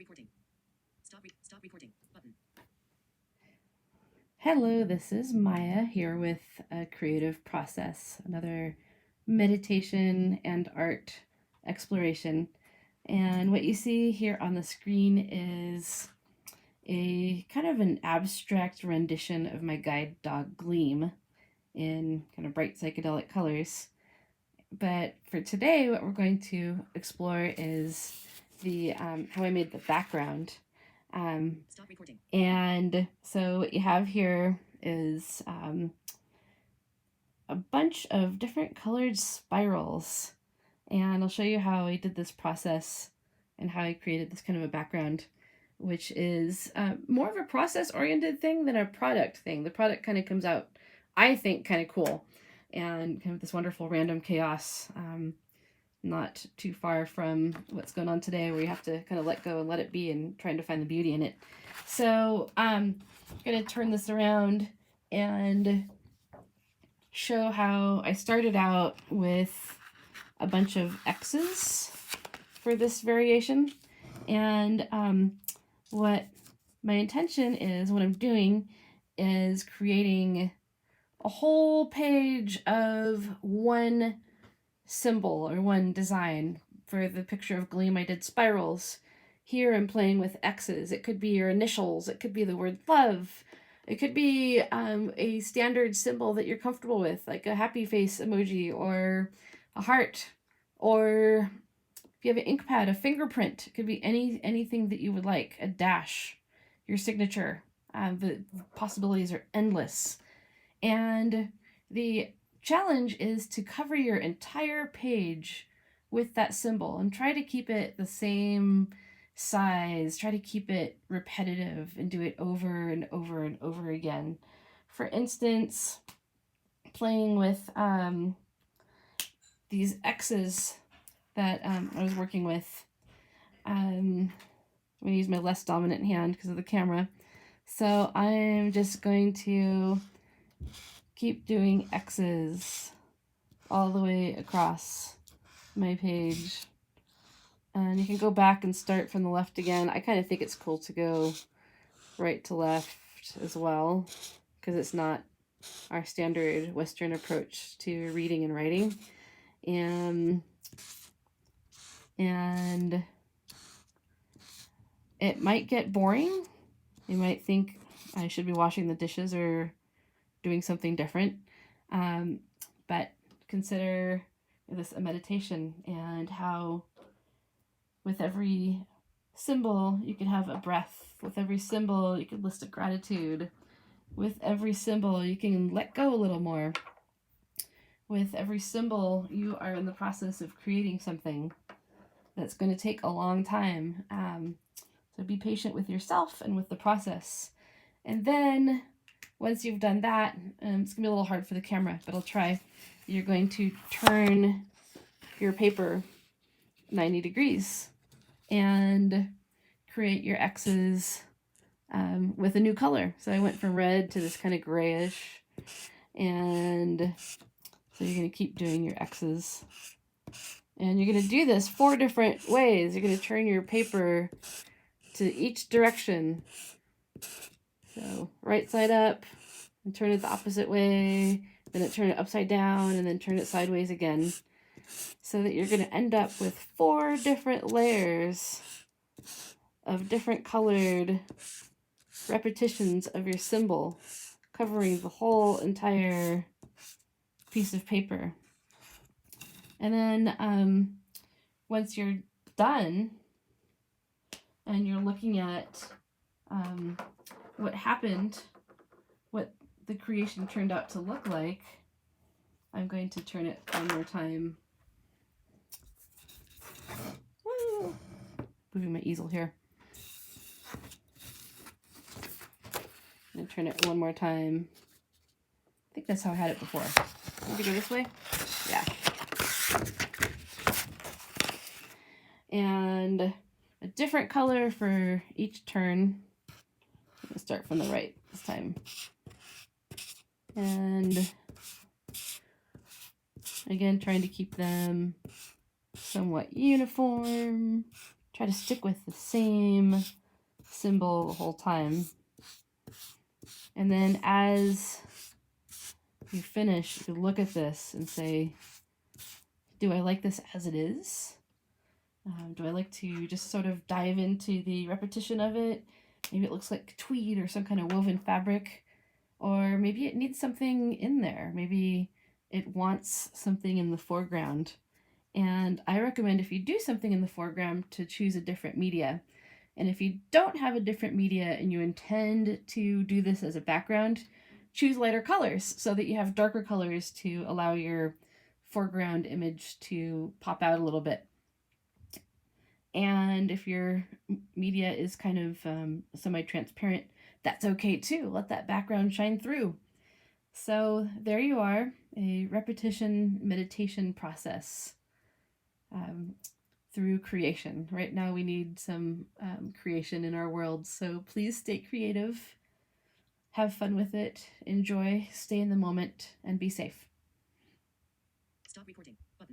recording. Stop recording. Button. Hello, this is Maya here with a creative process, another meditation and art exploration. And what you see here on the screen is a kind of an abstract rendition of my guide dog Gleam in kind of bright psychedelic colors. But for today, what we're going to explore is the how I made the background. Stop recording. And so what you have here is a bunch of different colored spirals. And I'll show you how I did this process and how I created this kind of a background, which is more of a process-oriented thing than a product thing. The product kind of comes out, I think, kind of cool and kind of this wonderful random chaos. Not too far from what's going on today, where you have to kind of let go and let it be and trying to find the beauty in it. So I'm going to turn this around and show how I started out with a bunch of X's for this variation. And what my intention is, what I'm doing is creating a whole page of one symbol or one design. For the picture of Gleam, I did spirals. Here I'm playing with X's. It could be your initials. It could be the word love. It could be a standard symbol that you're comfortable with, like a happy face emoji or a heart. Or if you have an ink pad, a fingerprint. It could be anything that you would like, a dash, your signature. The possibilities are endless. And the challenge is to cover your entire page with that symbol and try to keep it the same size, try to keep it repetitive and do it over and over and over again. For instance, playing with these X's that I was working with. I'm going to use my less dominant hand because of the camera. So I'm just going to keep doing X's all the way across my page. And you can go back and start from the left again. I kind of think it's cool to go right to left as well, because it's not our standard Western approach to reading and writing. And it might get boring. You might think I should be washing the dishes or doing something different. But consider this a meditation, and how with every symbol you could have a breath. With every symbol you could list a gratitude. With every symbol you can let go a little more. With every symbol you are in the process of creating something that's going to take a long time. So be patient with yourself and with the process. And then once you've done that, it's going to be a little hard for the camera, but I'll try. You're going to turn your paper 90 degrees and create your X's with a new color. So I went from red to this kind of grayish. And so you're going to keep doing your X's. And you're going to do this 4 different ways. You're going to turn your paper to each direction. So right side up, and turn it the opposite way, then turn it upside down, and then turn it sideways again. So that you're going to end up with 4 different layers of different colored repetitions of your symbol, covering the whole entire piece of paper. And then once you're done and you're looking at what happened, what the creation turned out to look like, I'm going to turn it one more time. Woo! Moving my easel here. I'm going to turn it one more time. I think that's how I had it before. Maybe go this way? Yeah. And a different color for each turn. I'm going to start from the right this time. And again, trying to keep them somewhat uniform. try to stick with the same symbol the whole time. And then as you finish, you look at this and say, do I like this as it is? Do I like to just sort of dive into the repetition of it? Maybe it looks like tweed or some kind of woven fabric. Or maybe it needs something in there. Maybe it wants something in the foreground. And I recommend if you do something in the foreground to choose a different media. And if you don't have a different media and you intend to do this as a background, choose lighter colors so that you have darker colors to allow your foreground image to pop out a little bit. And if your media is kind of semi-transparent, that's okay too. Let that background shine through. So there you are, a repetition meditation process through creation. Right now we need some creation in our world, so please stay creative, have fun with it, enjoy, stay in the moment, and be safe. Stop recording. Button.